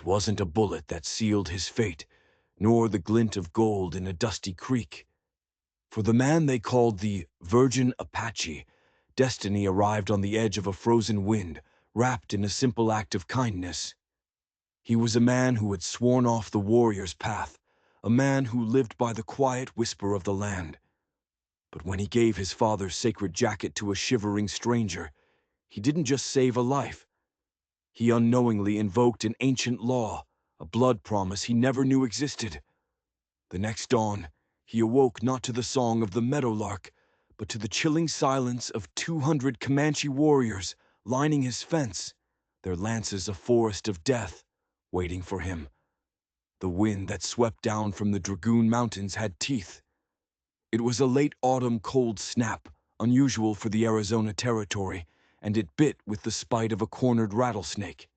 wasn't a bullet that sealed his fate, nor the glint of gold in a dusty creek. For the man they called the Virgin Apache, destiny arrived on the edge of a frozen wind, wrapped in a simple act of kindness. He was a man who had sworn off the warrior's path, a man who lived by the quiet whisper of the land. But when he gave his father's sacred jacket to a shivering stranger, he didn't just save a life. He unknowingly invoked an ancient law, a blood promise he never knew existed. The next dawn, he awoke not to the song of the meadowlark, but to the chilling silence of 200 Comanche warriors lining his fence, their lances a forest of death, waiting for him. The wind that swept down from the Dragoon Mountains had teeth. It was a late autumn cold snap, unusual for the Arizona territory, and it bit with the spite of a cornered rattlesnake.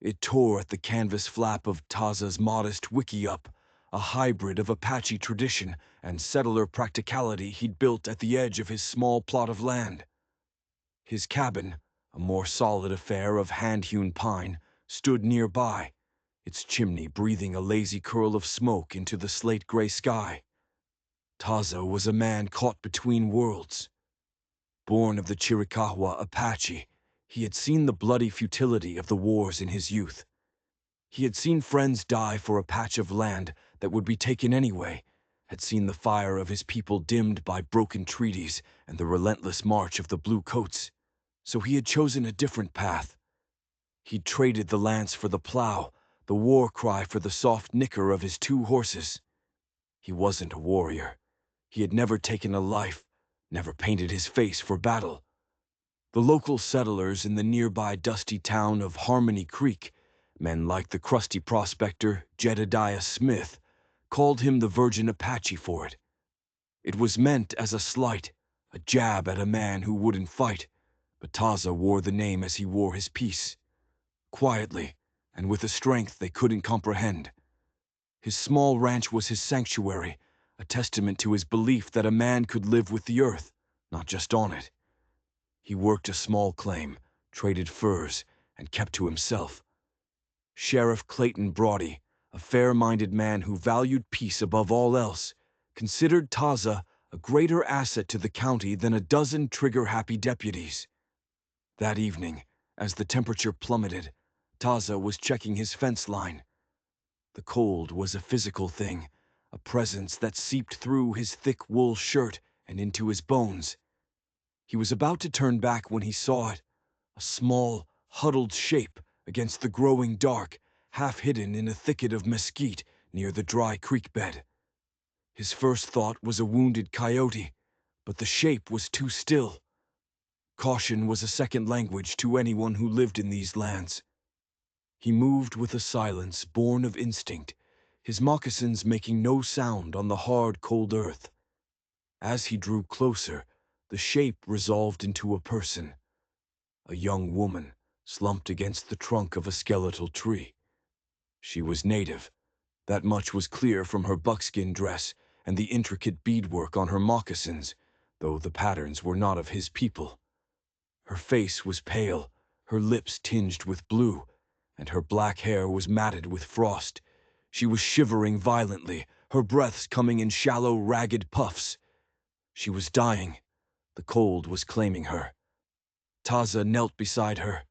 It tore at the canvas flap of Taza's modest wickiup, a hybrid of Apache tradition and settler practicality he'd built at the edge of his small plot of land. His cabin, a more solid affair of hand-hewn pine, stood nearby, its chimney breathing a lazy curl of smoke into the slate-gray sky. Taza was a man caught between worlds. Born of the Chiricahua Apache, he had seen the bloody futility of the wars in his youth. He had seen friends die for a patch of land that would be taken anyway, had seen the fire of his people dimmed by broken treaties and the relentless march of the blue coats. So he had chosen a different path. He'd traded the lance for the plow, the war cry for the soft nicker of his 2 horses. He wasn't a warrior. He had never taken a life, never painted his face for battle. The local settlers in the nearby dusty town of Harmony Creek, men like the crusty prospector Jedediah Smith, called him the Virgin Apache for it. It was meant as a slight, a jab at a man who wouldn't fight, but Taza wore the name as he wore his peace, quietly and with a strength they couldn't comprehend. His small ranch was his sanctuary, a testament to his belief that a man could live with the earth, not just on it. He worked a small claim, traded furs, and kept to himself. Sheriff Clayton Brodie, a fair-minded man who valued peace above all else, considered Taza a greater asset to the county than a dozen trigger-happy deputies. That evening, as the temperature plummeted, Taza was checking his fence line. The cold was a physical thing, a presence that seeped through his thick wool shirt and into his bones. He was about to turn back when he saw it, a small, huddled shape against the growing dark, half hidden in a thicket of mesquite near the dry creek bed. His first thought was a wounded coyote, but the shape was too still. Caution was a second language to anyone who lived in these lands. He moved with a silence born of instinct, his moccasins making no sound on the hard, cold earth. As he drew closer, the shape resolved into a person, a young woman slumped against the trunk of a skeletal tree. She was native. That much was clear from her buckskin dress and the intricate beadwork on her moccasins, though the patterns were not of his people. Her face was pale, her lips tinged with blue, and her black hair was matted with frost. She was shivering violently, her breaths coming in shallow, ragged puffs. She was dying. The cold was claiming her. Taza knelt beside her.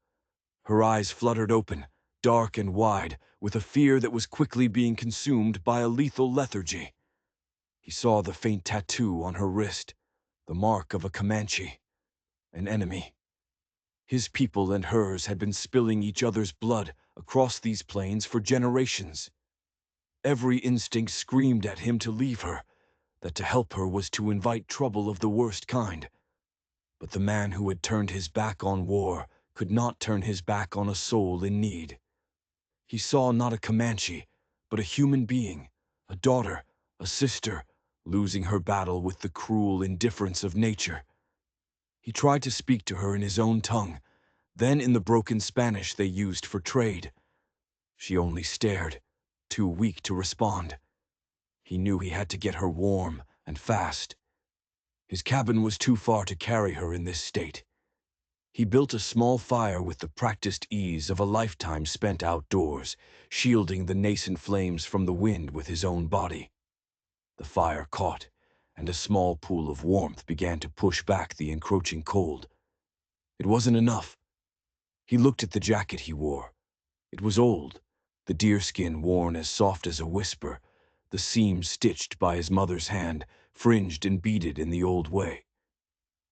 Her eyes fluttered open, dark and wide, with a fear that was quickly being consumed by a lethal lethargy. He saw the faint tattoo on her wrist, the mark of a Comanche, an enemy. His people and hers had been spilling each other's blood across these plains for generations. Every instinct screamed at him to leave her, that to help her was to invite trouble of the worst kind. But the man who had turned his back on war could not turn his back on a soul in need. He saw not a Comanche, but a human being, a daughter, a sister, losing her battle with the cruel indifference of nature. He tried to speak to her in his own tongue, then in the broken Spanish they used for trade. She only stared, too weak to respond. He knew he had to get her warm and fast. His cabin was too far to carry her in this state. He built a small fire with the practiced ease of a lifetime spent outdoors, shielding the nascent flames from the wind with his own body. The fire caught, and a small pool of warmth began to push back the encroaching cold. It wasn't enough. He looked at the jacket he wore. It was old, the deerskin worn as soft as a whisper, the seams stitched by his mother's hand, fringed and beaded in the old way.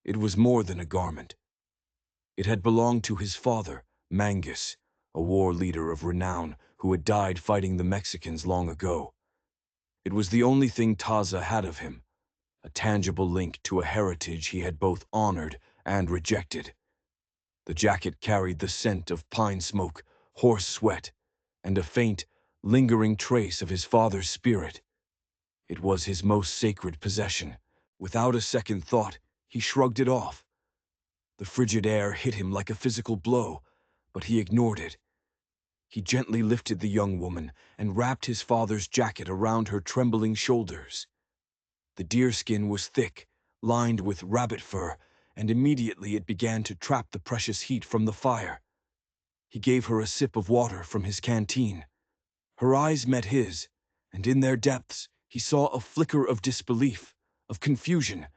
It was more than a garment. It had belonged to his father, Mangus, a war leader of renown who had died fighting the Mexicans long ago. It was the only thing Taza had of him, a tangible link to a heritage he had both honored and rejected. The jacket carried the scent of pine smoke, horse sweat, and a faint, lingering trace of his father's spirit. It was his most sacred possession. Without a second thought, he shrugged it off. The frigid air hit him like a physical blow, but he ignored it. He gently lifted the young woman and wrapped his father's jacket around her trembling shoulders. The deerskin was thick, lined with rabbit fur, and immediately it began to trap the precious heat from the fire. He gave her a sip of water from his canteen. Her eyes met his, and in their depths he saw a flicker of disbelief, of confusion,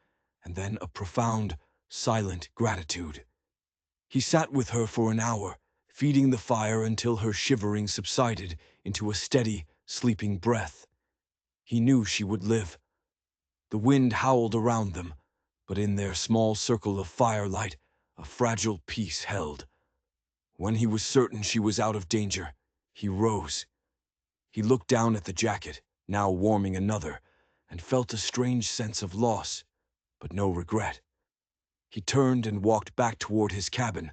and then a profound, silent gratitude. He sat with her for an hour, feeding the fire until her shivering subsided into a steady, sleeping breath. He knew she would live. The wind howled around them, but in their small circle of firelight, a fragile peace held. When he was certain she was out of danger, he rose. He looked down at the jacket, now warming another, and felt a strange sense of loss, but no regret. He turned and walked back toward his cabin,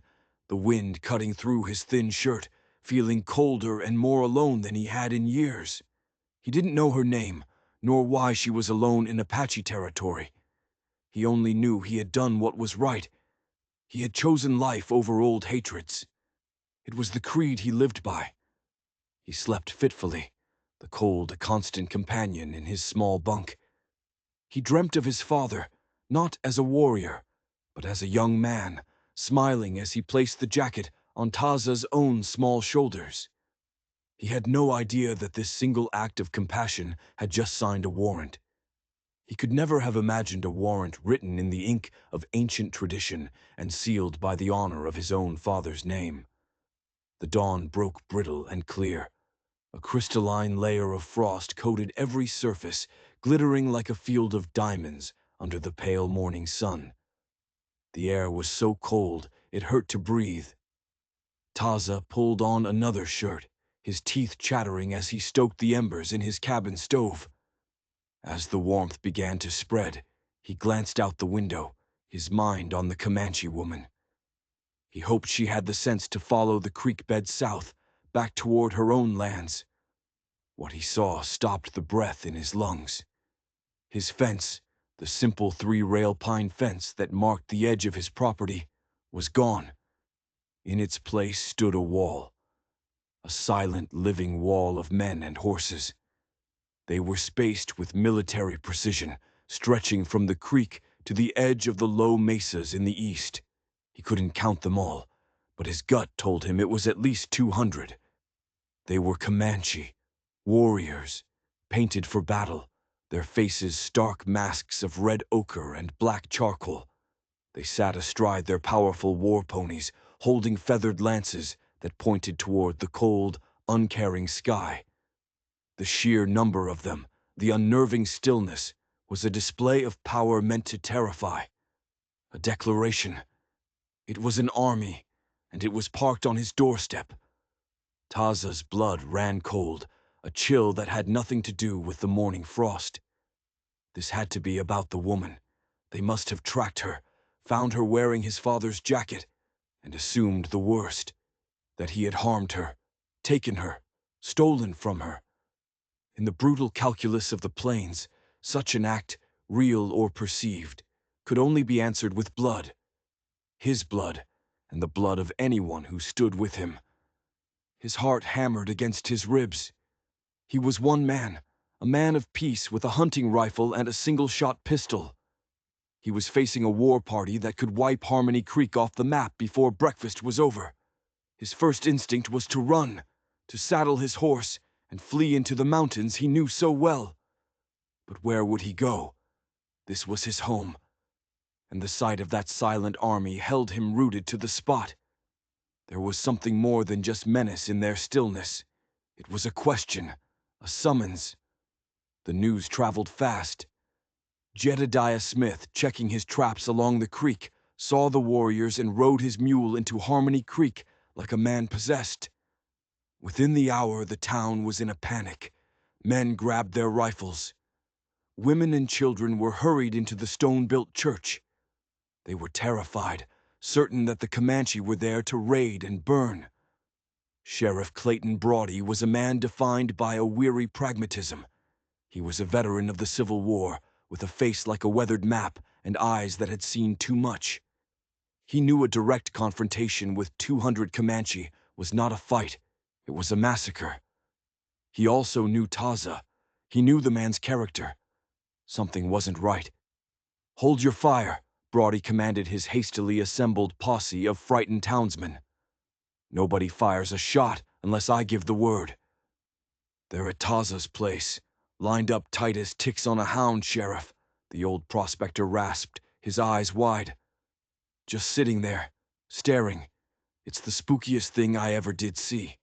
the wind cutting through his thin shirt, feeling colder and more alone than he had in years. He didn't know her name, nor why she was alone in Apache territory. He only knew he had done what was right. He had chosen life over old hatreds. It was the creed he lived by. He slept fitfully, the cold a constant companion in his small bunk. He dreamt of his father, not as a warrior, but as a young man, smiling as he placed the jacket on Taza's own small shoulders. He had no idea that this single act of compassion had just signed a warrant. He could never have imagined a warrant written in the ink of ancient tradition and sealed by the honor of his own father's name. The dawn broke brittle and clear. A crystalline layer of frost coated every surface, glittering like a field of diamonds under the pale morning sun. The air was so cold it hurt to breathe. Taza pulled on another shirt, his teeth chattering as he stoked the embers in his cabin stove. As the warmth began to spread, he glanced out the window, his mind on the Comanche woman. He hoped she had the sense to follow the creek bed south, back toward her own lands. What he saw stopped the breath in his lungs. His fence, the simple three-rail pine fence that marked the edge of his property, was gone. In its place stood a wall, a silent, living wall of men and horses. They were spaced with military precision, stretching from the creek to the edge of the low mesas in the east. He couldn't count them all, but his gut told him it was at least 200. They were Comanche, warriors, painted for battle, their faces stark masks of red ochre and black charcoal. They sat astride their powerful war ponies, holding feathered lances that pointed toward the cold, uncaring sky. The sheer number of them, the unnerving stillness, was a display of power meant to terrify. A declaration. It was an army, and it was parked on his doorstep. Taza's blood ran cold, a chill that had nothing to do with the morning frost. This had to be about the woman. They must have tracked her, found her wearing his father's jacket, and assumed the worst, that he had harmed her, taken her, stolen from her. In the brutal calculus of the plains, such an act, real or perceived, could only be answered with blood. His blood, and the blood of anyone who stood with him. His heart hammered against his ribs. He was one man, a man of peace with a hunting rifle and a single-shot pistol. He was facing a war party that could wipe Harmony Creek off the map before breakfast was over. His first instinct was to run, to saddle his horse, and flee into the mountains he knew so well. But where would he go? This was his home, and the sight of that silent army held him rooted to the spot. There was something more than just menace in their stillness. It was a question, a summons. The news traveled fast. Jedediah Smith, checking his traps along the creek, saw the warriors and rode his mule into Harmony Creek like a man possessed. Within the hour, the town was in a panic. Men grabbed their rifles. Women and children were hurried into the stone-built church. They were terrified, certain that the Comanche were there to raid and burn. Sheriff Clayton Brodie was a man defined by a weary pragmatism. He was a veteran of the Civil War, with a face like a weathered map and eyes that had seen too much. He knew a direct confrontation with 200 Comanche was not a fight, it was a massacre. He also knew Taza. He knew the man's character. Something wasn't right. "Hold your fire," Brodie commanded his hastily assembled posse of frightened townsmen. "Nobody fires a shot unless I give the word." "They're at Taza's place, lined up tight as ticks on a hound, Sheriff," the old prospector rasped, his eyes wide. "Just sitting there, staring. It's the spookiest thing I ever did see."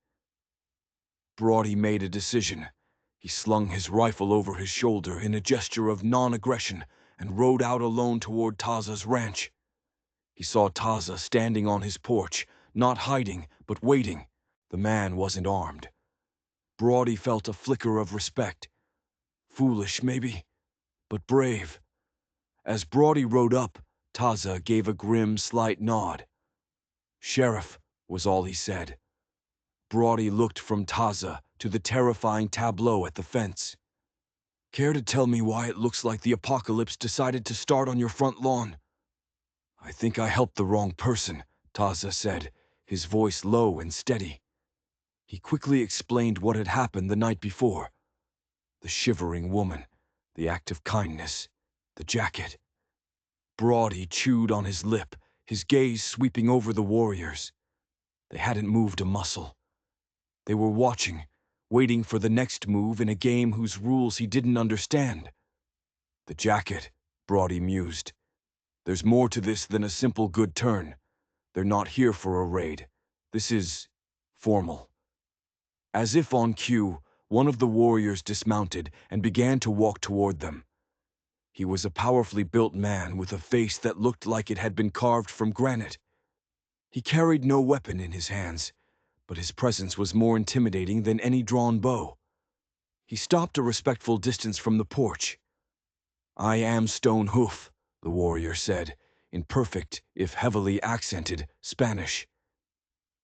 Brodie made a decision. He slung his rifle over his shoulder in a gesture of non-aggression and rode out alone toward Taza's ranch. He saw Taza standing on his porch, not hiding, but waiting. The man wasn't armed. Brodie felt a flicker of respect. Foolish, maybe, but brave. As Brodie rode up, Taza gave a grim, slight nod. "Sheriff," was all he said. Brodie looked from Taza to the terrifying tableau at the fence. "Care to tell me why it looks like the apocalypse decided to start on your front lawn?" "I think I helped the wrong person," Taza said, his voice low and steady. He quickly explained what had happened the night before. The shivering woman, the act of kindness, the jacket. Brodie chewed on his lip, his gaze sweeping over the warriors. They hadn't moved a muscle. They were watching, waiting for the next move in a game whose rules he didn't understand. "The jacket," Brodie mused. "There's more to this than a simple good turn. They're not here for a raid. This is formal." As if on cue, one of the warriors dismounted and began to walk toward them. He was a powerfully built man with a face that looked like it had been carved from granite. He carried no weapon in his hands, but his presence was more intimidating than any drawn bow. He stopped a respectful distance from the porch. "I am Stone Hoof," the warrior said, in perfect, if heavily accented, Spanish.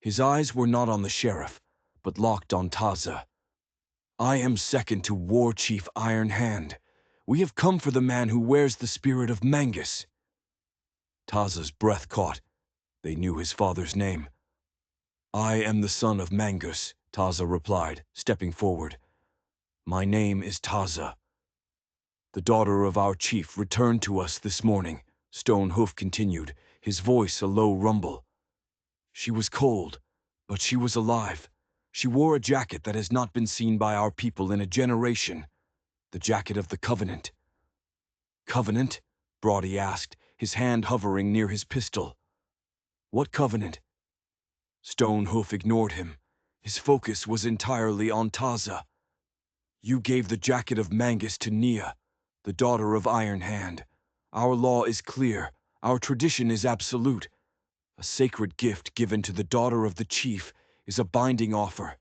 His eyes were not on the sheriff, but locked on Taza. "I am second to War Chief Iron Hand. We have come for the man who wears the spirit of Mangus." Taza's breath caught. They knew his father's name. "I am the son of Mangus," Taza replied, stepping forward. "My name is Taza." "The daughter of our chief returned to us this morning," Stone Hoof continued, his voice a low rumble. "She was cold, but she was alive. She wore a jacket that has not been seen by our people in a generation. The jacket of the Covenant." "Covenant?" Brodie asked, his hand hovering near his pistol. "What covenant?" Stone Hoof ignored him. His focus was entirely on Taza. "You gave the jacket of Mangus to Nia, the daughter of Iron Hand. Our law is clear. Our tradition is absolute. A sacred gift given to the daughter of the chief is a binding offer,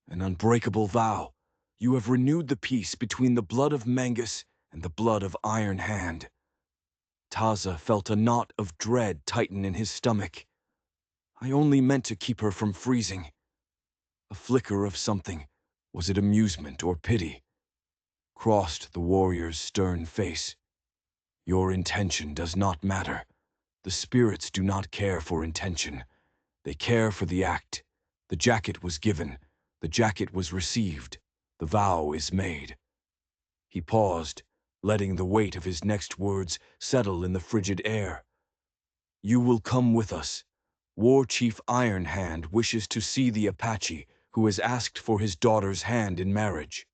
an unbreakable vow. You have renewed the peace between the blood of Mangus and the blood of Iron Hand." Taza felt a knot of dread tighten in his stomach. "I only meant to keep her from freezing." A flicker of something, was it amusement or pity, crossed the warrior's stern face. "Your intention does not matter. The spirits do not care for intention. They care for the act. The jacket was given. The jacket was received. The vow is made." He paused, letting the weight of his next words settle in the frigid air. "You will come with us. War Chief Iron Hand wishes to see the Apache who has asked for his daughter's hand in marriage."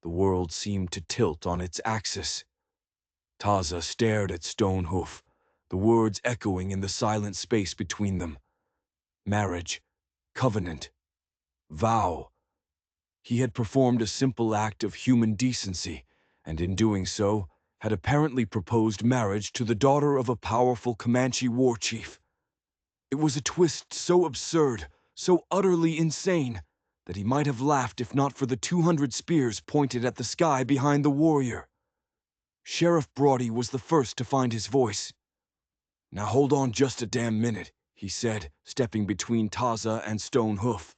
The world seemed to tilt on its axis. Taza stared at Stonehoof, the words echoing in the silent space between them. Marriage, covenant, vow. He had performed a simple act of human decency, and in doing so, had apparently proposed marriage to the daughter of a powerful Comanche war chief. It was a twist so absurd, so utterly insane, that he might have laughed if not for the 200 spears pointed at the sky behind the warrior. Sheriff Brodie was the first to find his voice. "Now hold on just a damn minute," he said, stepping between Taza and Stonehoof.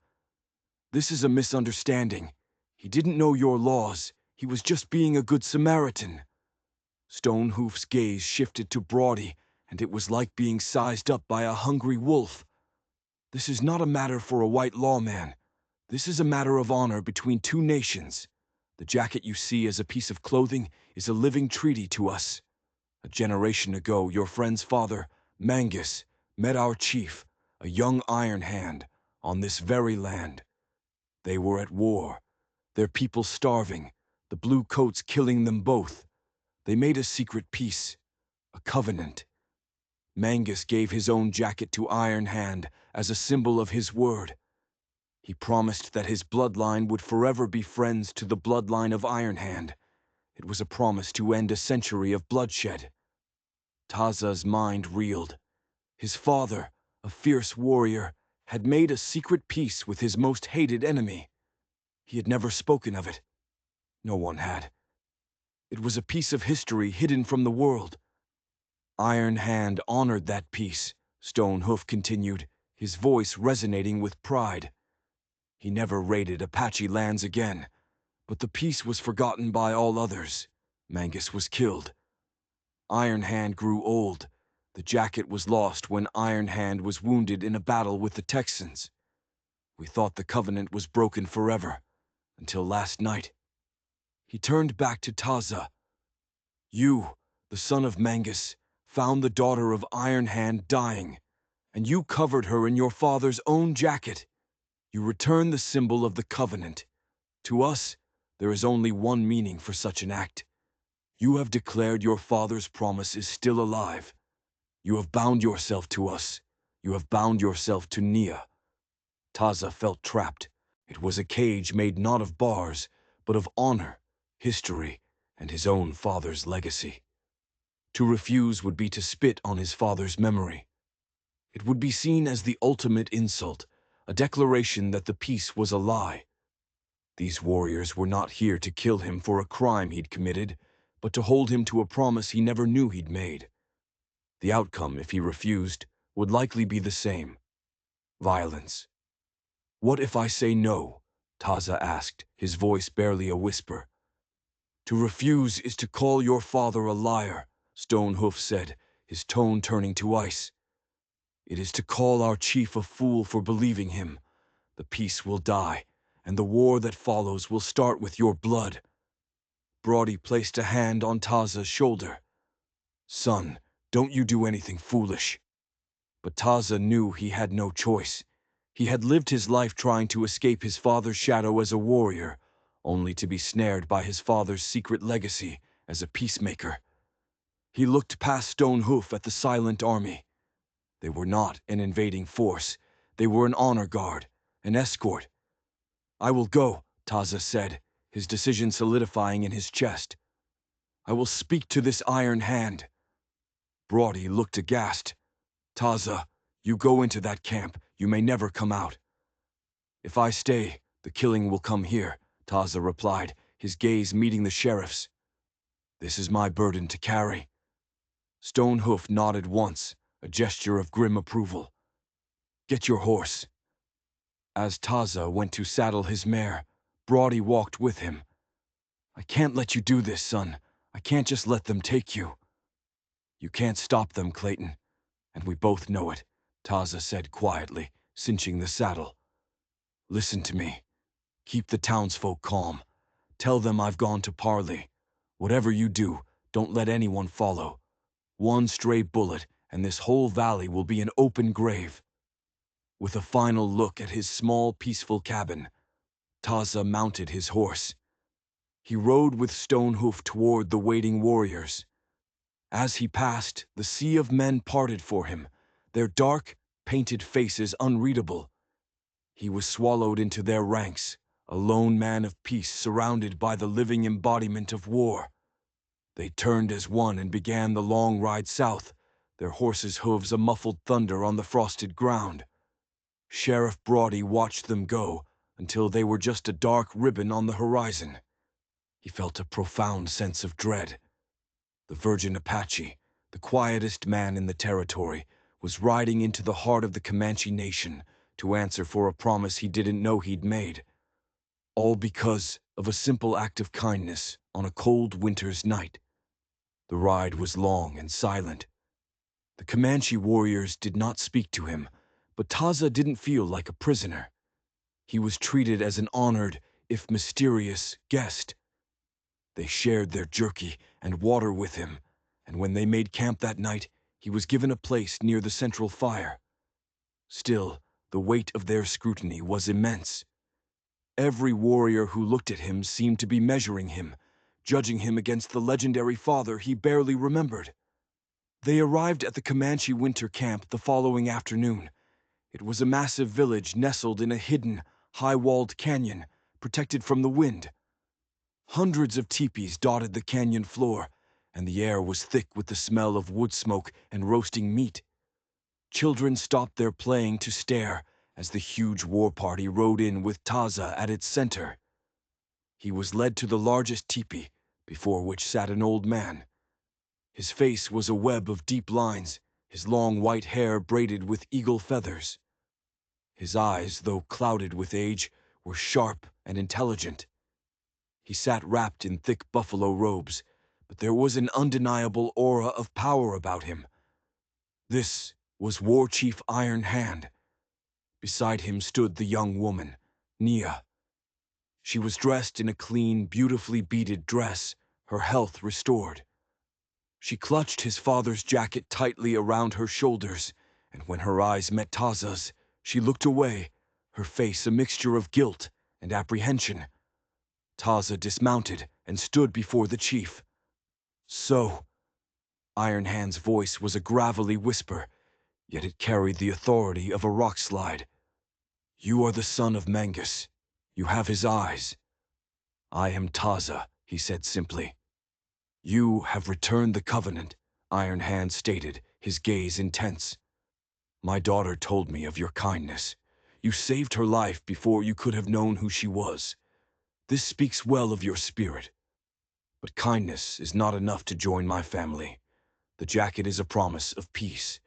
"This is a misunderstanding. He didn't know your laws. He was just being a good Samaritan." Stonehoof's gaze shifted to Brodie, and it was like being sized up by a hungry wolf. "This is not a matter for a white lawman. This is a matter of honor between two nations. The jacket you see as a piece of clothing is a living treaty to us. A generation ago, your friend's father, Mangus, met our chief, a young Iron Hand, on this very land. They were at war, their people starving, the blue coats killing them both. They made a secret peace, a covenant. Mangus gave his own jacket to Iron Hand as a symbol of his word. He promised that his bloodline would forever be friends to the bloodline of Iron Hand. It was a promise to end a century of bloodshed." Taza's mind reeled. His father, a fierce warrior, had made a secret peace with his most hated enemy. He had never spoken of it. No one had. It was a piece of history hidden from the world. Iron Hand honored that peace, Stonehoof continued, his voice resonating with pride. He never raided Apache lands again, but the peace was forgotten by all others. Mangus was killed. Iron Hand grew old. The jacket was lost when Iron Hand was wounded in a battle with the Texans. We thought the covenant was broken forever, until last night. He turned back to Taza. "You, the son of Mangus, found the daughter of Iron Hand dying, and you covered her in your father's own jacket. You returned the symbol of the covenant. To us, there is only one meaning for such an act. You have declared your father's promise is still alive. You have bound yourself to us. You have bound yourself to Nia." Taza felt trapped. It was a cage made not of bars, but of honor, history, and his own father's legacy. To refuse would be to spit on his father's memory. It would be seen as the ultimate insult, a declaration that the peace was a lie. These warriors were not here to kill him for a crime he'd committed, but to hold him to a promise he never knew he'd made. The outcome, if he refused, would likely be the same: violence. "What if I say no?" Taza asked, his voice barely a whisper. "To refuse is to call your father a liar," Stonehoof said, his tone turning to ice. "It is to call our chief a fool for believing him. The peace will die, and the war that follows will start with your blood." Brodie placed a hand on Taza's shoulder. "Son, don't you do anything foolish." But Taza knew he had no choice. He had lived his life trying to escape his father's shadow as a warrior, only to be snared by his father's secret legacy as a peacemaker. He looked past Stonehoof at the silent army. They were not an invading force. They were an honor guard, an escort. "I will go," Taza said, his decision solidifying in his chest. "I will speak to this Iron Hand." Brodie looked aghast. "Taza, you go into that camp. You may never come out." "If I stay, the killing will come here," Taza replied, his gaze meeting the sheriff's. "This is my burden to carry." Stonehoof nodded once, a gesture of grim approval. "Get your horse." As Taza went to saddle his mare, Brodie walked with him. "I can't let you do this, son. I can't just let them take you." "You can't stop them, Clayton, and we both know it," Taza said quietly, cinching the saddle. "Listen to me. Keep the townsfolk calm. Tell them I've gone to parley. Whatever you do, don't let anyone follow. One stray bullet, and this whole valley will be an open grave." With a final look at his small, peaceful cabin, Taza mounted his horse. He rode with stone hoof toward the waiting warriors. As he passed, the sea of men parted for him, their dark, painted faces unreadable. He was swallowed into their ranks, a lone man of peace surrounded by the living embodiment of war. They turned as one and began the long ride south, their horses' hooves a muffled thunder on the frosted ground. Sheriff Brodie watched them go until they were just a dark ribbon on the horizon. He felt a profound sense of dread. The Virgin Apache, the quietest man in the territory, was riding into the heart of the Comanche Nation to answer for a promise he didn't know he'd made. All because of a simple act of kindness on a cold winter's night. The ride was long and silent. The Comanche warriors did not speak to him, but Taza didn't feel like a prisoner. He was treated as an honored, if mysterious, guest. They shared their jerky and water with him, and when they made camp that night, he was given a place near the central fire. Still, the weight of their scrutiny was immense. Every warrior who looked at him seemed to be measuring him, judging him against the legendary father he barely remembered. They arrived at the Comanche winter camp the following afternoon. It was a massive village nestled in a hidden, high-walled canyon, protected from the wind. Hundreds of teepees dotted the canyon floor, and the air was thick with the smell of wood smoke and roasting meat. Children stopped their playing to stare as the huge war party rode in with Taza at its center. He was led to the largest teepee, before which sat an old man. His face was a web of deep lines, his long white hair braided with eagle feathers. His eyes, though clouded with age, were sharp and intelligent. He sat wrapped in thick buffalo robes, but there was an undeniable aura of power about him. This was War Chief Iron Hand. Beside him stood the young woman, Nia. She was dressed in a clean, beautifully beaded dress, her health restored. She clutched his father's jacket tightly around her shoulders, and when her eyes met Taza's, she looked away, her face a mixture of guilt and apprehension. Taza dismounted and stood before the chief. "So," Iron Hand's voice was a gravelly whisper, yet it carried the authority of a rock slide. "You are the son of Mangus. You have his eyes." "I am Taza," he said simply. "You have returned the covenant," Iron Hand stated, his gaze intense. "My daughter told me of your kindness. You saved her life before you could have known who she was. This speaks well of your spirit. But kindness is not enough to join my family. The jacket is a promise of peace,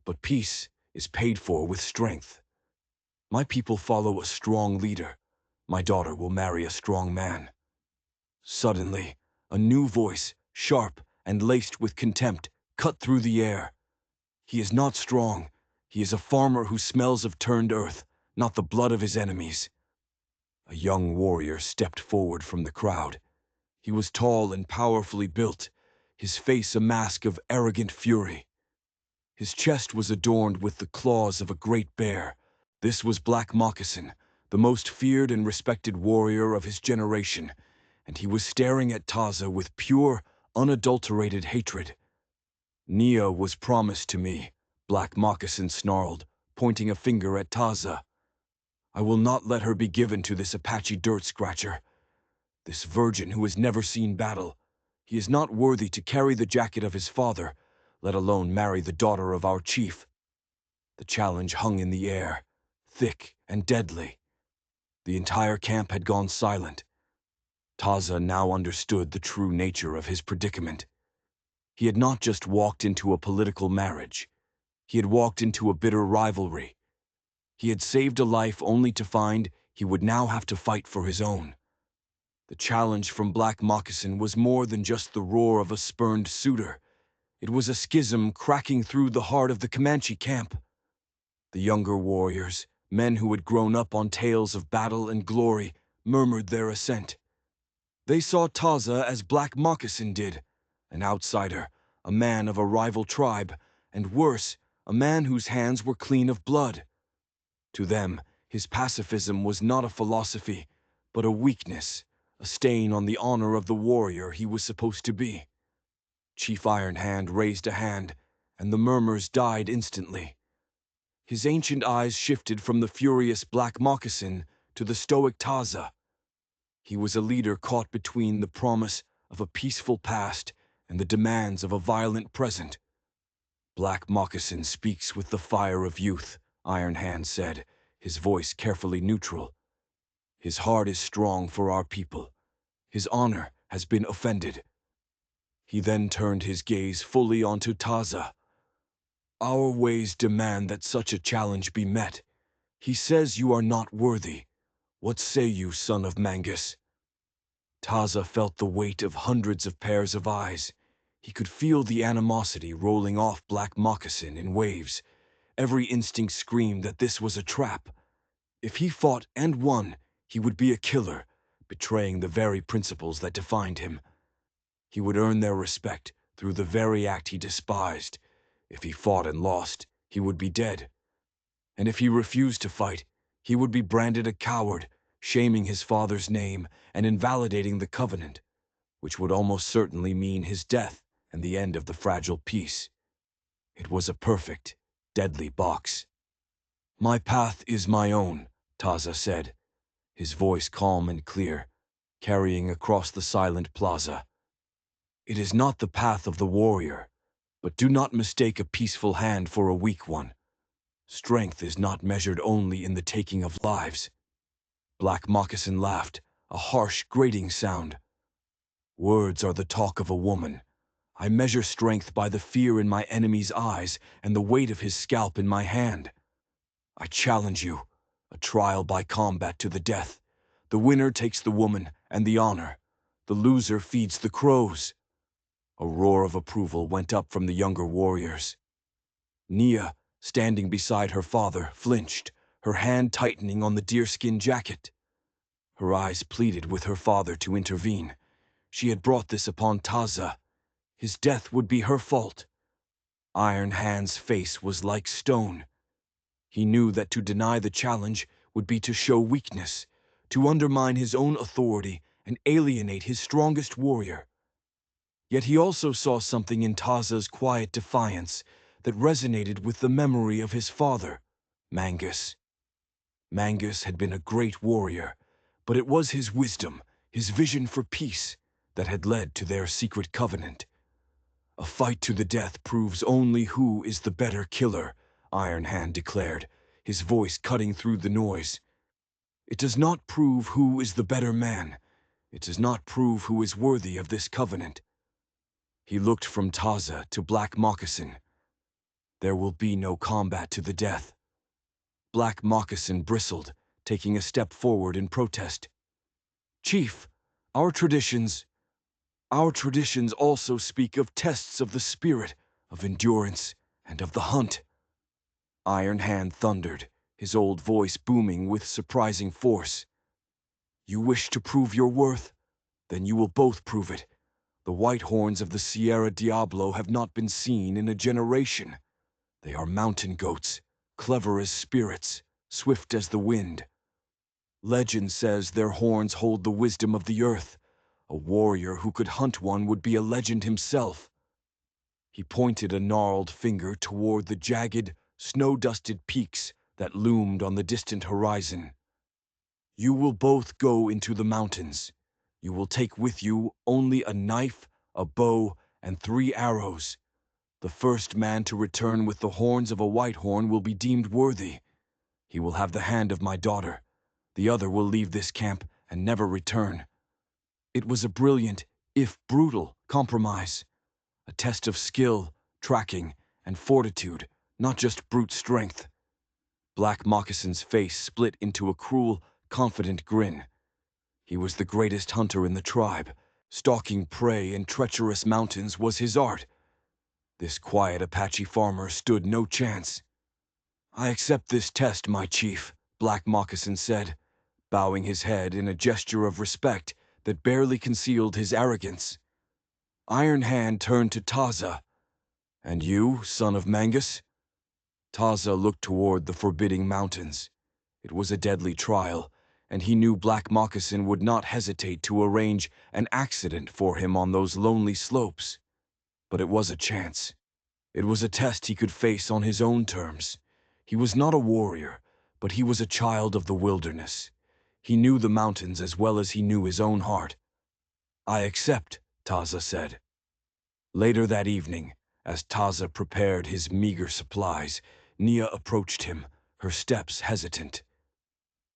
but peace is paid for with strength. My people follow a strong leader. My daughter will marry a strong man." Suddenly, a new voice, sharp and laced with contempt, cut through the air. "He is not strong. He is a farmer who smells of turned earth, not the blood of his enemies." A young warrior stepped forward from the crowd. He was tall and powerfully built, his face a mask of arrogant fury. His chest was adorned with the claws of a great bear. This was Black Moccasin, the most feared and respected warrior of his generation, and he was staring at Taza with pure, unadulterated hatred. "Nia was promised to me," Black Moccasin snarled, pointing a finger at Taza. "I will not let her be given to this Apache dirt scratcher. This virgin who has never seen battle. He is not worthy to carry the jacket of his father, let alone marry the daughter of our chief." The challenge hung in the air, thick and deadly. The entire camp had gone silent. Taza now understood the true nature of his predicament. He had not just walked into a political marriage. He had walked into a bitter rivalry. He had saved a life only to find he would now have to fight for his own. The challenge from Black Moccasin was more than just the roar of a spurned suitor. It was a schism cracking through the heart of the Comanche camp. The younger warriors, men who had grown up on tales of battle and glory, murmured their assent. They saw Taza as Black Moccasin did, an outsider, a man of a rival tribe, and worse, a man whose hands were clean of blood. To them, his pacifism was not a philosophy, but a weakness, a stain on the honor of the warrior he was supposed to be. Chief Iron Hand raised a hand, and the murmurs died instantly. His ancient eyes shifted from the furious Black Moccasin to the stoic Taza. He was a leader caught between the promise of a peaceful past and the demands of a violent present. Black Moccasin speaks with the fire of youth, Iron Hand said, his voice carefully neutral. His heart is strong for our people. His honor has been offended. He then turned his gaze fully onto Taza. Our ways demand that such a challenge be met. He says you are not worthy. What say you, son of Mangus? Taza felt the weight of hundreds of pairs of eyes. He could feel the animosity rolling off Black Moccasin in waves. Every instinct screamed that this was a trap. If he fought and won, he would be a killer, betraying the very principles that defined him. He would earn their respect through the very act he despised. If he fought and lost, he would be dead. And if he refused to fight, he would be branded a coward, shaming his father's name and invalidating the covenant, which would almost certainly mean his death and the end of the fragile peace. It was a perfect, deadly box. My path is my own, Taza said, his voice calm and clear, carrying across the silent plaza. It is not the path of the warrior, but do not mistake a peaceful hand for a weak one. Strength is not measured only in the taking of lives. Black Moccasin laughed, a harsh, grating sound. Words are the talk of a woman. I measure strength by the fear in my enemy's eyes and the weight of his scalp in my hand. I challenge you, a trial by combat to the death. The winner takes the woman and the honor. The loser feeds the crows. A roar of approval went up from the younger warriors. Nia, standing beside her father, flinched, her hand tightening on the deerskin jacket. Her eyes pleaded with her father to intervene. She had brought this upon Taza. His death would be her fault. Iron Hand's face was like stone. He knew that to deny the challenge would be to show weakness, to undermine his own authority and alienate his strongest warrior. Yet he also saw something in Taza's quiet defiance that resonated with the memory of his father, Mangus. Mangus had been a great warrior, but it was his wisdom, his vision for peace, that had led to their secret covenant. A fight to the death proves only who is the better killer, Iron Hand declared, his voice cutting through the noise. It does not prove who is the better man. It does not prove who is worthy of this covenant. He looked from Taza to Black Moccasin. There will be no combat to the death. Black Moccasin bristled, taking a step forward in protest. Chief, our traditions also speak of tests of the spirit, of endurance, and of the hunt. Iron Hand thundered, his old voice booming with surprising force. You wish to prove your worth? Then you will both prove it. The white horns of the Sierra Diablo have not been seen in a generation. They are mountain goats, clever as spirits, swift as the wind. Legend says their horns hold the wisdom of the earth. A warrior who could hunt one would be a legend himself. He pointed a gnarled finger toward the jagged, snow-dusted peaks that loomed on the distant horizon. You will both go into the mountains. You will take with you only a knife, a bow, and 3 arrows. The first man to return with the horns of a white horn will be deemed worthy. He will have the hand of my daughter. The other will leave this camp and never return. It was a brilliant, if brutal, compromise. A test of skill, tracking, and fortitude, not just brute strength. Black Moccasin's face split into a cruel, confident grin. He was the greatest hunter in the tribe. Stalking prey in treacherous mountains was his art. This quiet Apache farmer stood no chance. I accept this test, my chief, Black Moccasin said, bowing his head in a gesture of respect that barely concealed his arrogance. Iron Hand turned to Taza. "And you, son of Mangus?" Taza looked toward the forbidding mountains. It was a deadly trial, and he knew Black Moccasin would not hesitate to arrange an accident for him on those lonely slopes. But it was a chance. It was a test he could face on his own terms. He was not a warrior, but he was a child of the wilderness. He knew the mountains as well as he knew his own heart. "I accept," Taza said. Later that evening, as Taza prepared his meager supplies, Nia approached him, her steps hesitant.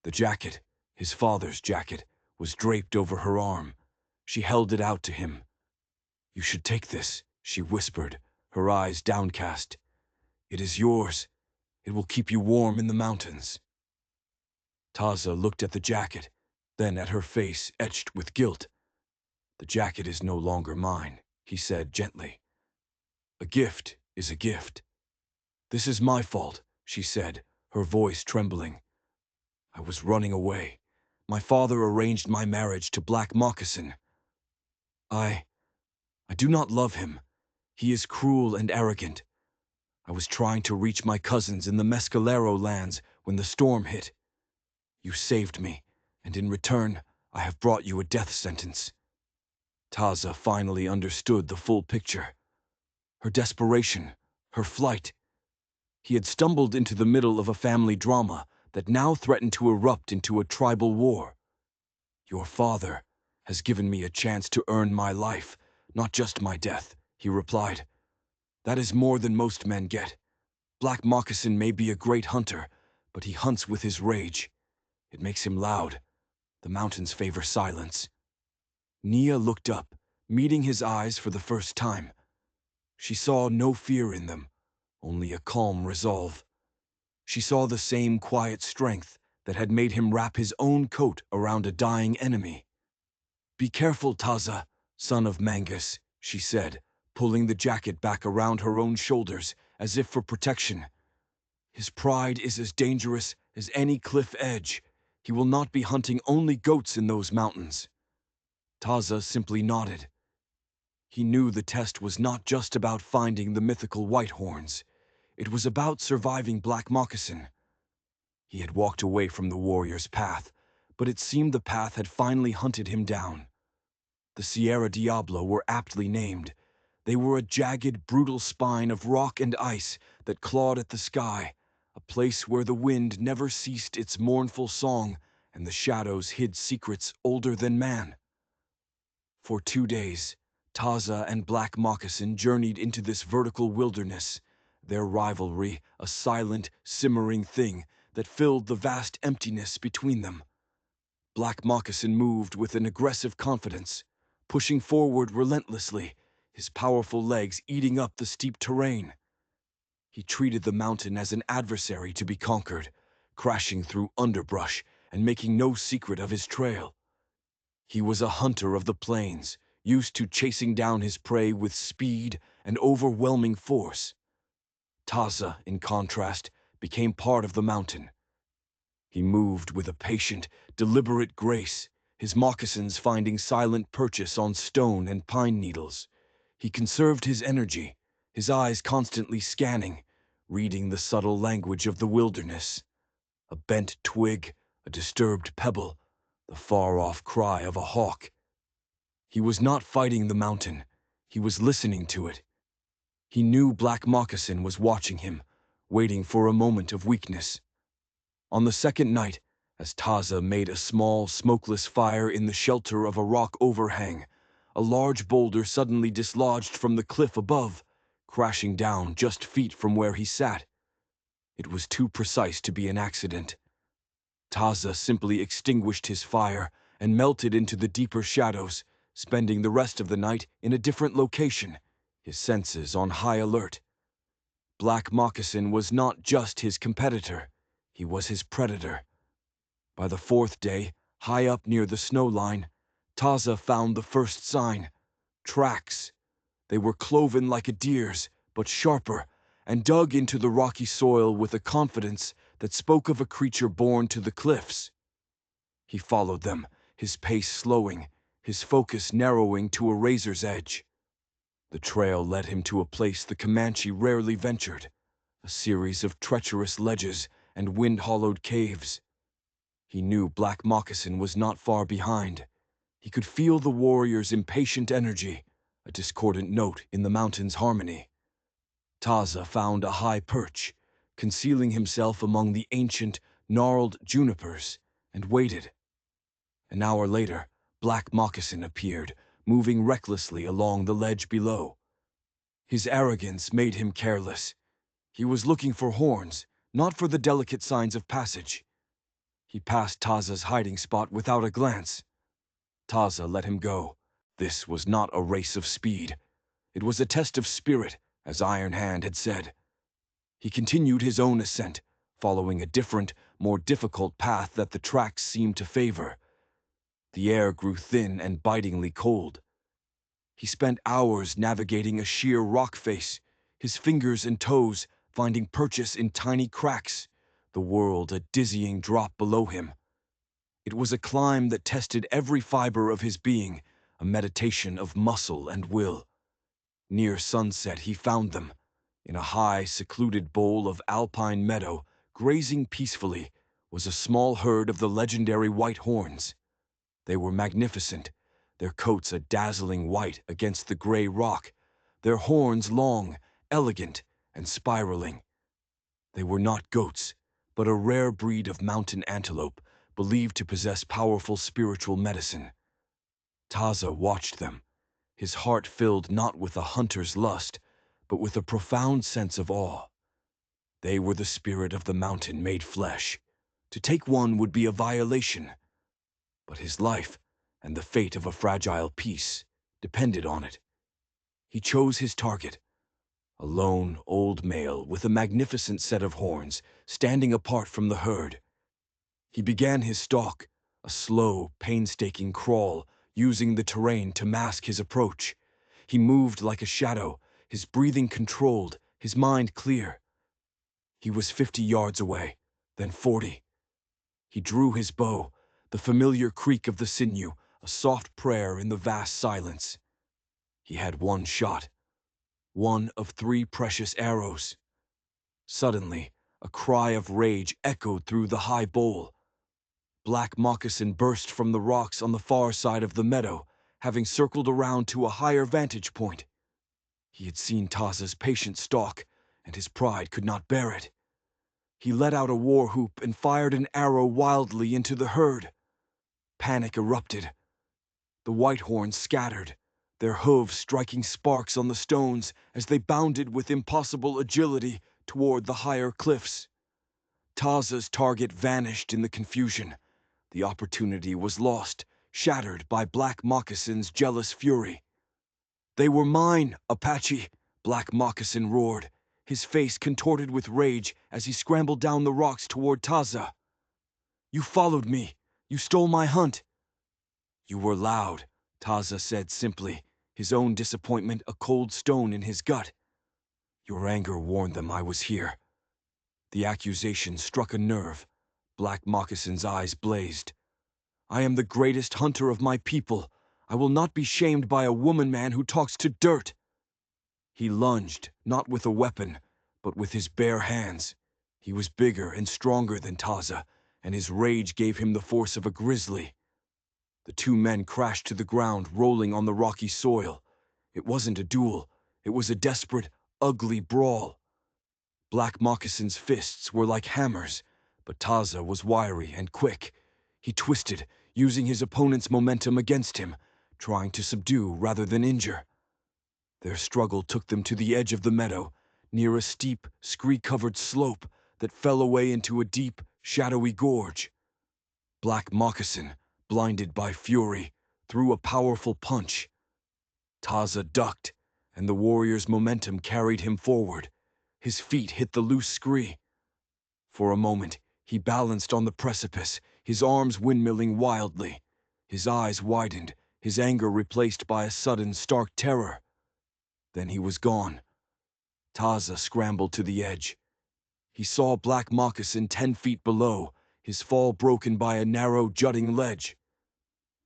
The jacket, his father's jacket, was draped over her arm. She held it out to him. "You should take this," she whispered, her eyes downcast. "It is yours. It will keep you warm in the mountains." Taza looked at the jacket, then at her face etched with guilt. "The jacket is no longer mine," he said gently. "A gift is a gift." "This is my fault," she said, her voice trembling. "I was running away. My father arranged my marriage to Black Moccasin. I do not love him. He is cruel and arrogant. I was trying to reach my cousins in the Mescalero lands when the storm hit. You saved me, and in return, I have brought you a death sentence." Taza finally understood the full picture. Her desperation, her flight. He had stumbled into the middle of a family drama that now threatened to erupt into a tribal war. "Your father has given me a chance to earn my life, not just my death," he replied. "That is more than most men get. Black Moccasin may be a great hunter, but he hunts with his rage. It makes him loud. The mountains favor silence." Nia looked up, meeting his eyes for the first time. She saw no fear in them, only a calm resolve. She saw the same quiet strength that had made him wrap his own coat around a dying enemy. "Be careful, Taza, son of Mangus," she said, pulling the jacket back around her own shoulders as if for protection. "His pride is as dangerous as any cliff edge. He will not be hunting only goats in those mountains." Taza simply nodded. He knew the test was not just about finding the mythical Whitehorns. It was about surviving Black Moccasin. He had walked away from the warrior's path, but it seemed the path had finally hunted him down. The Sierra Diablo were aptly named. They were a jagged, brutal spine of rock and ice that clawed at the sky, a place where the wind never ceased its mournful song and the shadows hid secrets older than man. For 2 days, Taza and Black Moccasin journeyed into this vertical wilderness, their rivalry a silent, simmering thing that filled the vast emptiness between them. Black Moccasin moved with an aggressive confidence, pushing forward relentlessly, his powerful legs eating up the steep terrain. He treated the mountain as an adversary to be conquered, crashing through underbrush and making no secret of his trail. He was a hunter of the plains, used to chasing down his prey with speed and overwhelming force. Taza, in contrast, became part of the mountain. He moved with a patient, deliberate grace, his moccasins finding silent purchase on stone and pine needles. He conserved his energy, his eyes constantly scanning, reading the subtle language of the wilderness. A bent twig, a disturbed pebble, the far-off cry of a hawk. He was not fighting the mountain, he was listening to it. He knew Black Moccasin was watching him, waiting for a moment of weakness. On the second night, as Taza made a small, smokeless fire in the shelter of a rock overhang, a large boulder suddenly dislodged from the cliff above, crashing down just feet from where he sat. It was too precise to be an accident. Taza simply extinguished his fire and melted into the deeper shadows, spending the rest of the night in a different location, his senses on high alert. Black Moccasin was not just his competitor, he was his predator. By the fourth day, high up near the snow line, Taza found the first sign: tracks. They were cloven like a deer's, but sharper, and dug into the rocky soil with a confidence that spoke of a creature born to the cliffs. He followed them, his pace slowing, his focus narrowing to a razor's edge. The trail led him to a place the Comanche rarely ventured, a series of treacherous ledges and wind-hollowed caves. He knew Black Moccasin was not far behind. He could feel the warrior's impatient energy, a discordant note in the mountain's harmony. Taza found a high perch, concealing himself among the ancient, gnarled junipers, and waited. An hour later, Black Moccasin appeared, moving recklessly along the ledge below. His arrogance made him careless. He was looking for horns, not for the delicate signs of passage. He passed Taza's hiding spot without a glance. Taza let him go. This was not a race of speed. It was a test of spirit, as Iron Hand had said. He continued his own ascent, following a different, more difficult path that the tracks seemed to favor. The air grew thin and bitingly cold. He spent hours navigating a sheer rock face, his fingers and toes finding purchase in tiny cracks, the world a dizzying drop below him. It was a climb that tested every fiber of his being, a meditation of muscle and will. Near sunset he found them, in a high, secluded bowl of alpine meadow, grazing peacefully, was a small herd of the legendary white horns. They were magnificent, their coats a dazzling white against the gray rock, their horns long, elegant, and spiraling. They were not goats, but a rare breed of mountain antelope, believed to possess powerful spiritual medicine. Taza watched them, his heart filled not with a hunter's lust, but with a profound sense of awe. They were the spirit of the mountain made flesh. To take one would be a violation. But his life, and the fate of a fragile piece, depended on it. He chose his target, a lone, old male with a magnificent set of horns, standing apart from the herd. He began his stalk, a slow, painstaking crawl, using the terrain to mask his approach. He moved like a shadow, his breathing controlled, his mind clear. He was 50 yards away, then 40. He drew his bow, the familiar creak of the sinew, a soft prayer in the vast silence. He had one shot, one of 3 precious arrows. Suddenly, a cry of rage echoed through the high bowl. Black Moccasin burst from the rocks on the far side of the meadow, having circled around to a higher vantage point. He had seen Taza's patient stalk, and his pride could not bear it. He let out a war whoop and fired an arrow wildly into the herd. Panic erupted. The whitehorns scattered, their hooves striking sparks on the stones as they bounded with impossible agility toward the higher cliffs. Taza's target vanished in the confusion. The opportunity was lost, shattered by Black Moccasin's jealous fury. "They were mine, Apache!" Black Moccasin roared, his face contorted with rage as he scrambled down the rocks toward Taza. "You followed me. You stole my hunt." "You were loud," Taza said simply, his own disappointment a cold stone in his gut. "Your anger warned them I was here." The accusation struck a nerve. Black Moccasin's eyes blazed. "I am the greatest hunter of my people. I will not be shamed by a woman-man who talks to dirt." He lunged, not with a weapon, but with his bare hands. He was bigger and stronger than Taza, and his rage gave him the force of a grizzly. The 2 men crashed to the ground, rolling on the rocky soil. It wasn't a duel. It was a desperate, ugly brawl. Black Moccasin's fists were like hammers, but Taza was wiry and quick. He twisted, using his opponent's momentum against him, trying to subdue rather than injure. Their struggle took them to the edge of the meadow, near a steep, scree-covered slope that fell away into a deep, shadowy gorge. Black Moccasin, blinded by fury, threw a powerful punch. Taza ducked, and the warrior's momentum carried him forward. His feet hit the loose scree. For a moment, he balanced on the precipice, his arms windmilling wildly. His eyes widened, his anger replaced by a sudden, stark terror. Then he was gone. Taza scrambled to the edge. He saw Black Moccasin 10 feet below, his fall broken by a narrow, jutting ledge.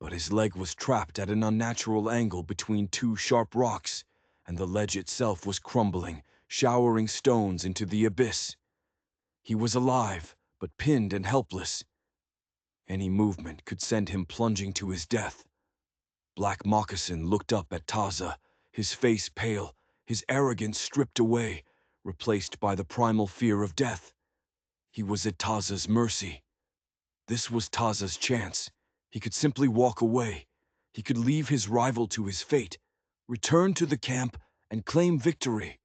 But his leg was trapped at an unnatural angle between two sharp rocks, and the ledge itself was crumbling, showering stones into the abyss. He was alive, but pinned and helpless. Any movement could send him plunging to his death. Black Moccasin looked up at Taza, his face pale, his arrogance stripped away, replaced by the primal fear of death. He was at Taza's mercy. This was Taza's chance. He could simply walk away. He could leave his rival to his fate, return to the camp, and claim victory.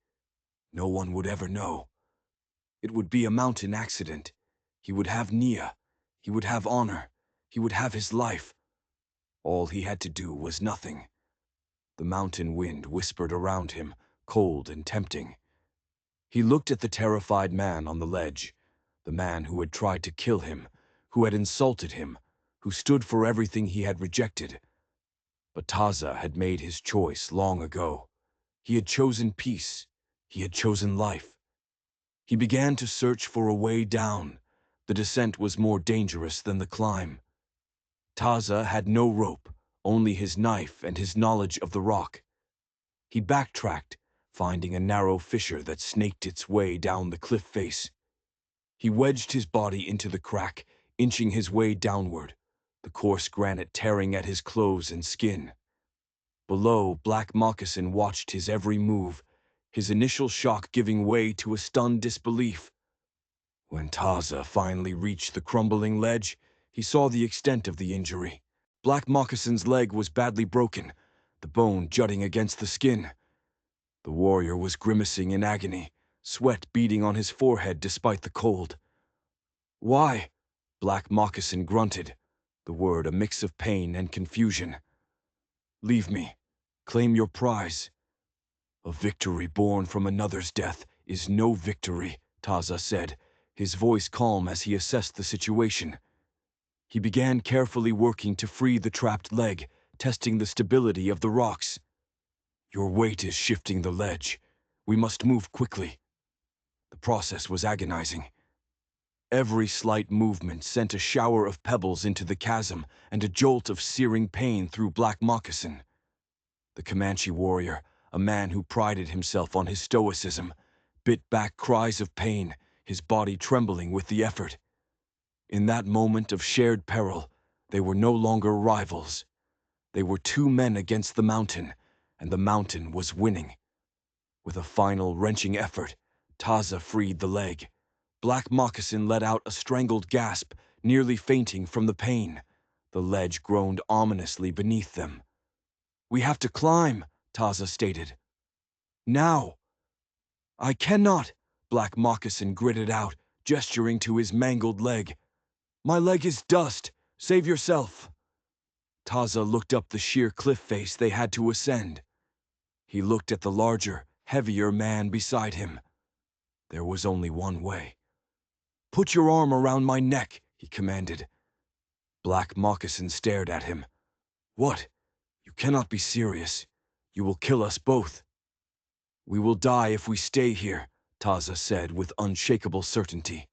No one would ever know. It would be a mountain accident. He would have Nia. He would have honor. He would have his life. All he had to do was nothing. The mountain wind whispered around him, cold and tempting. He looked at the terrified man on the ledge, the man who had tried to kill him, who had insulted him, who stood for everything he had rejected. But Taza had made his choice long ago. He had chosen peace. He had chosen life. He began to search for a way down. The descent was more dangerous than the climb. Taza had no rope, only his knife and his knowledge of the rock. He backtracked, finding a narrow fissure that snaked its way down the cliff face. He wedged his body into the crack, inching his way downward, the coarse granite tearing at his clothes and skin. Below, Black Moccasin watched his every move, his initial shock giving way to a stunned disbelief. When Taza finally reached the crumbling ledge, he saw the extent of the injury. Black Moccasin's leg was badly broken, the bone jutting against the skin. The warrior was grimacing in agony, sweat beading on his forehead despite the cold. "Why?" Black Moccasin grunted, the word a mix of pain and confusion. "Leave me. Claim your prize." "A victory born from another's death is no victory," Taza said, his voice calm as he assessed the situation. He began carefully working to free the trapped leg, testing the stability of the rocks. "Your weight is shifting the ledge. We must move quickly." The process was agonizing. Every slight movement sent a shower of pebbles into the chasm and a jolt of searing pain through Black Moccasin. The Comanche warrior, a man who prided himself on his stoicism, bit back cries of pain, his body trembling with the effort. In that moment of shared peril, they were no longer rivals. They were two men against the mountain, and the mountain was winning. With a final wrenching effort, Taza freed the leg. Black Moccasin let out a strangled gasp, nearly fainting from the pain. The ledge groaned ominously beneath them. "We have to climb," Taza stated. "Now." "I cannot," Black Moccasin gritted out, gesturing to his mangled leg. "My leg is dust. Save yourself." Taza looked up the sheer cliff face they had to ascend. He looked at the larger, heavier man beside him. There was only one way. "Put your arm around my neck," he commanded. Black Moccasin stared at him. "What? You cannot be serious. You will kill us both." "We will die if we stay here," Taza said with unshakable certainty.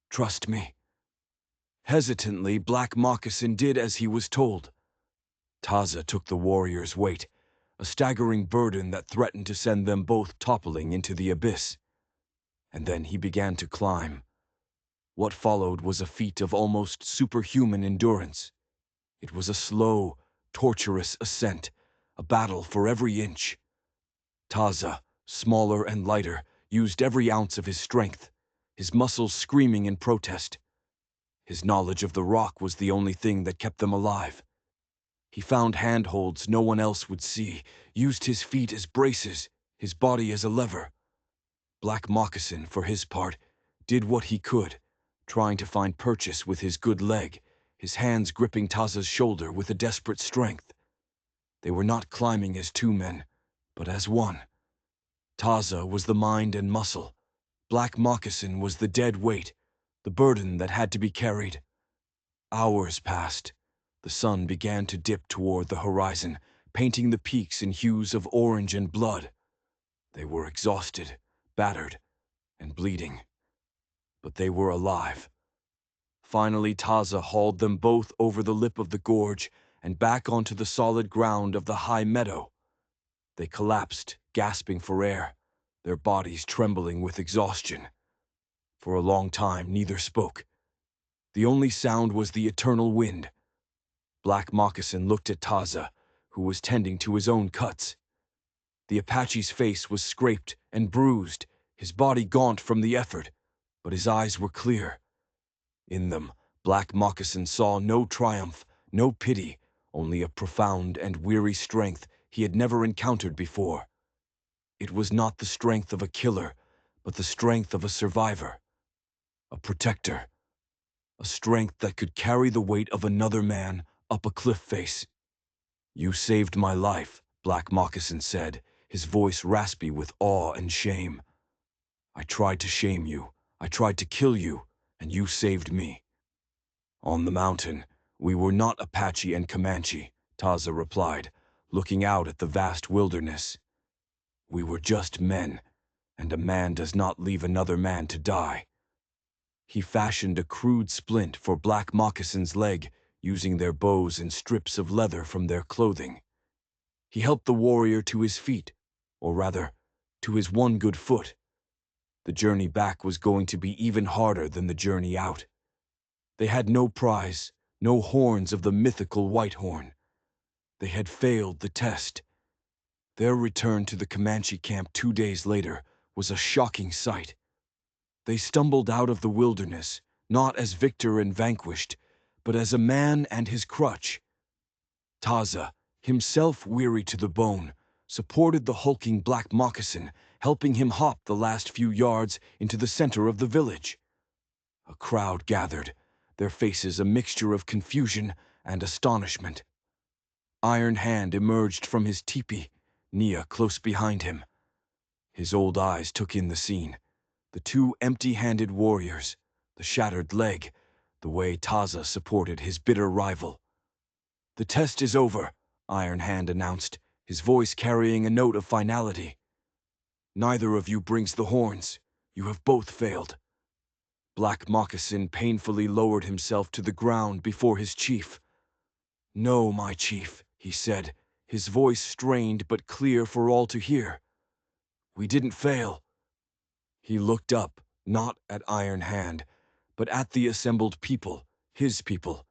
"Trust me." Hesitantly, Black Moccasin did as he was told. Taza took the warrior's weight, a staggering burden that threatened to send them both toppling into the abyss. And then he began to climb. What followed was a feat of almost superhuman endurance. It was a slow, torturous ascent, a battle for every inch. Taza, smaller and lighter, used every ounce of his strength, his muscles screaming in protest. His knowledge of the rock was the only thing that kept them alive. He found handholds no one else would see, used his feet as braces, his body as a lever. Black Moccasin, for his part, did what he could, trying to find purchase with his good leg, his hands gripping Taza's shoulder with a desperate strength. They were not climbing as two men, but as one. Taza was the mind and muscle. Black Moccasin was the dead weight, the burden that had to be carried. Hours passed. The sun began to dip toward the horizon, painting the peaks in hues of orange and blood. They were exhausted, battered, and bleeding. But they were alive. Finally, Taza hauled them both over the lip of the gorge, and back onto the solid ground of the high meadow. They collapsed, gasping for air, their bodies trembling with exhaustion. For a long time, neither spoke. The only sound was the eternal wind. Black Moccasin looked at Taza, who was tending to his own cuts. The Apache's face was scraped and bruised, his body gaunt from the effort, but his eyes were clear. In them, Black Moccasin saw no triumph, no pity, only a profound and weary strength he had never encountered before. It was not the strength of a killer, but the strength of a survivor, a protector, a strength that could carry the weight of another man up a cliff face. "You saved my life," Black Moccasin said, his voice raspy with awe and shame. "I tried to shame you, I tried to kill you, and you saved me." "On the mountain, we were not Apache and Comanche," Taza replied, looking out at the vast wilderness. "We were just men, and a man does not leave another man to die." He fashioned a crude splint for Black Moccasin's leg, using their bows and strips of leather from their clothing. He helped the warrior to his feet, or rather, to his one good foot. The journey back was going to be even harder than the journey out. They had no prize, no horns of the mythical white horn. They had failed the test. Their return to the Comanche camp 2 days later was a shocking sight. They stumbled out of the wilderness, not as victor and vanquished, but as a man and his crutch. Taza, himself weary to the bone, supported the hulking Black Moccasin, helping him hop the last few yards into the center of the village. A crowd gathered, their faces a mixture of confusion and astonishment. Iron Hand emerged from his teepee, Nia close behind him. His old eyes took in the scene. The two empty-handed warriors, the shattered leg, the way Taza supported his bitter rival. "The test is over," Iron Hand announced, his voice carrying a note of finality. "Neither of you brings the horns. You have both failed." Black Moccasin painfully lowered himself to the ground before his chief. "No, my chief," he said, his voice strained but clear for all to hear. "We didn't fail." He looked up, not at Iron Hand, but at the assembled people, his people.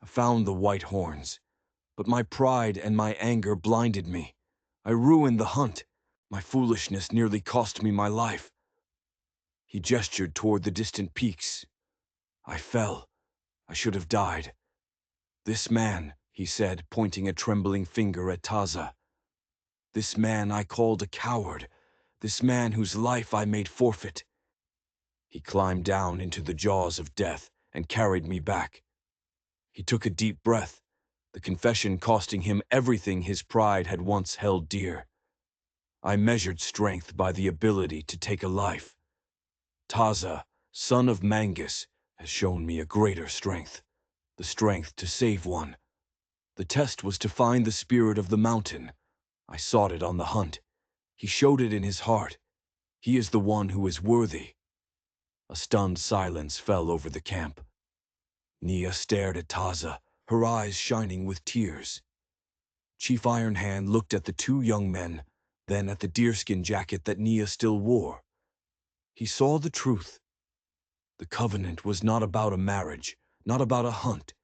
"I found the white horns, but my pride and my anger blinded me. I ruined the hunt. My foolishness nearly cost me my life." He gestured toward the distant peaks. "I fell. I should have died. This man," he said, pointing a trembling finger at Taza. "This man I called a coward. This man whose life I made forfeit. He climbed down into the jaws of death and carried me back." He took a deep breath, the confession costing him everything his pride had once held dear. "I measured strength by the ability to take a life. Taza, son of Mangus, has shown me a greater strength, the strength to save one. The test was to find the spirit of the mountain. I sought it on the hunt. He showed it in his heart. He is the one who is worthy." A stunned silence fell over the camp. Nia stared at Taza, her eyes shining with tears. Chief Iron Hand looked at the two young men, then at the deerskin jacket that Nia still wore. He saw the truth. The covenant was not about a marriage, not about a hunt.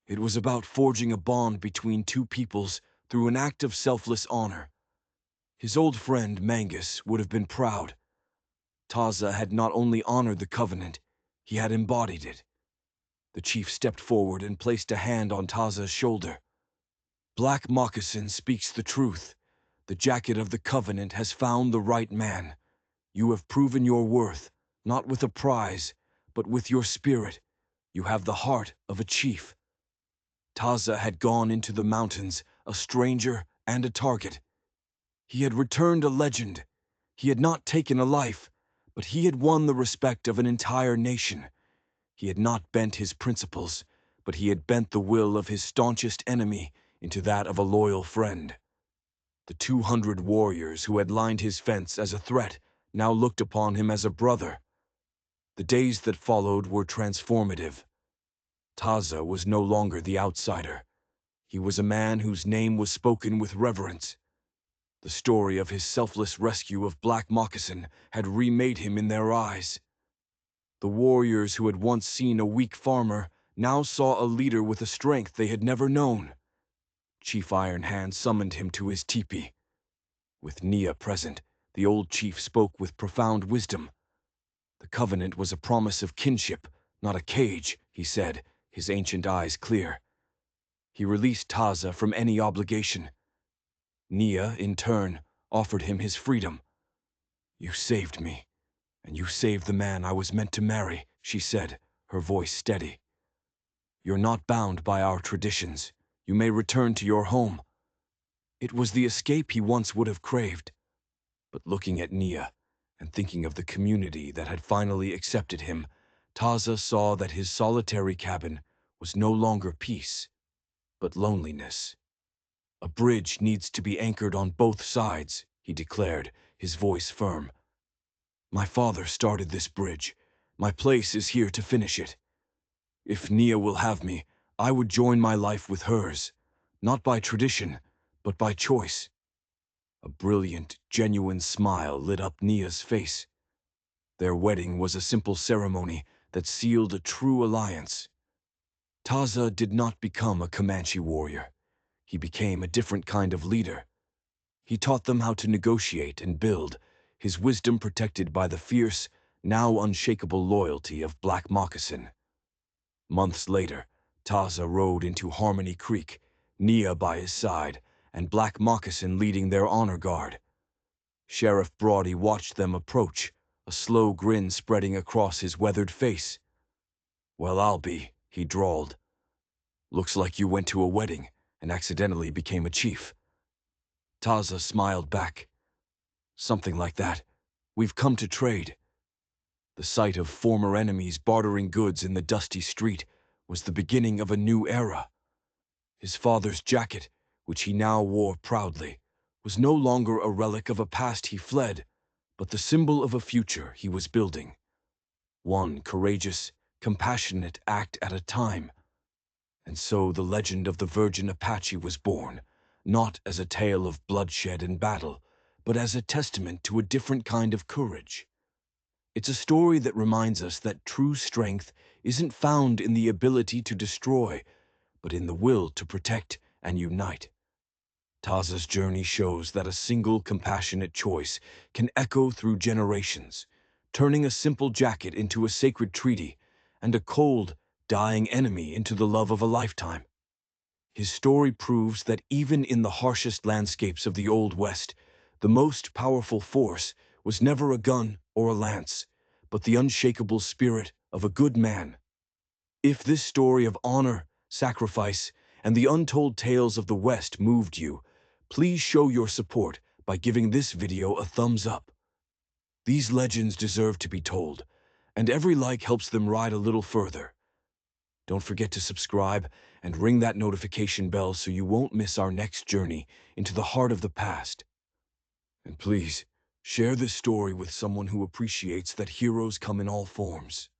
It was about forging a bond between two peoples through an act of selfless honor. His old friend, Mangus, would have been proud. Taza had not only honored the covenant, he had embodied it. The chief stepped forward and placed a hand on Taza's shoulder. "Black Moccasin speaks the truth. The jacket of the covenant has found the right man. You have proven your worth, not with a prize, but with your spirit. You have the heart of a chief." Taza had gone into the mountains, a stranger and a target. He had returned a legend. He had not taken a life, but he had won the respect of an entire nation. He had not bent his principles, but he had bent the will of his staunchest enemy into that of a loyal friend. The 200 warriors who had lined his fence as a threat now looked upon him as a brother. The days that followed were transformative. Taza was no longer the outsider. He was a man whose name was spoken with reverence. The story of his selfless rescue of Black Moccasin had remade him in their eyes. The warriors who had once seen a weak farmer now saw a leader with a strength they had never known. Chief Iron Hand summoned him to his teepee. With Nia present, the old chief spoke with profound wisdom. The covenant was a promise of kinship, not a cage, he said, his ancient eyes clear. He released Taza from any obligation. Nia, in turn, offered him his freedom. "You saved me, and you saved the man I was meant to marry," she said, her voice steady. "You're not bound by our traditions. You may return to your home." It was the escape he once would have craved. But looking at Nia, and thinking of the community that had finally accepted him, Taza saw that his solitary cabin was no longer peace, but loneliness. "A bridge needs to be anchored on both sides," he declared, his voice firm. "My father started this bridge. My place is here to finish it. If Nia will have me, I would join my life with hers, not by tradition, but by choice." A brilliant, genuine smile lit up Nia's face. Their wedding was a simple ceremony that sealed a true alliance. Taza did not become a Comanche warrior. He became a different kind of leader. He taught them how to negotiate and build, his wisdom protected by the fierce, now unshakable loyalty of Black Moccasin. Months later, Taza rode into Harmony Creek, Nia by his side, and Black Moccasin leading their honor guard. Sheriff Brodie watched them approach, a slow grin spreading across his weathered face. "Well, I'll be," he drawled. "Looks like you went to a wedding and accidentally became a chief." Taza smiled back. "Something like that. We've come to trade." The sight of former enemies bartering goods in the dusty street was the beginning of a new era. His father's jacket, which he now wore proudly, was no longer a relic of a past he fled, but the symbol of a future he was building. One courageous, compassionate act at a time. And so the legend of the Virgin Apache was born, not as a tale of bloodshed and battle, but as a testament to a different kind of courage. It's a story that reminds us that true strength isn't found in the ability to destroy, but in the will to protect and unite. Taza's journey shows that a single compassionate choice can echo through generations, turning a simple jacket into a sacred treaty, and a cold, dying enemy into the love of a lifetime. His story proves that even in the harshest landscapes of the Old West, the most powerful force was never a gun or a lance, but the unshakable spirit of a good man. If this story of honor, sacrifice, and the untold tales of the West moved you, please show your support by giving this video a thumbs up. These legends deserve to be told, and every like helps them ride a little further. Don't forget to subscribe and ring that notification bell so you won't miss our next journey into the heart of the past. And please, share this story with someone who appreciates that heroes come in all forms.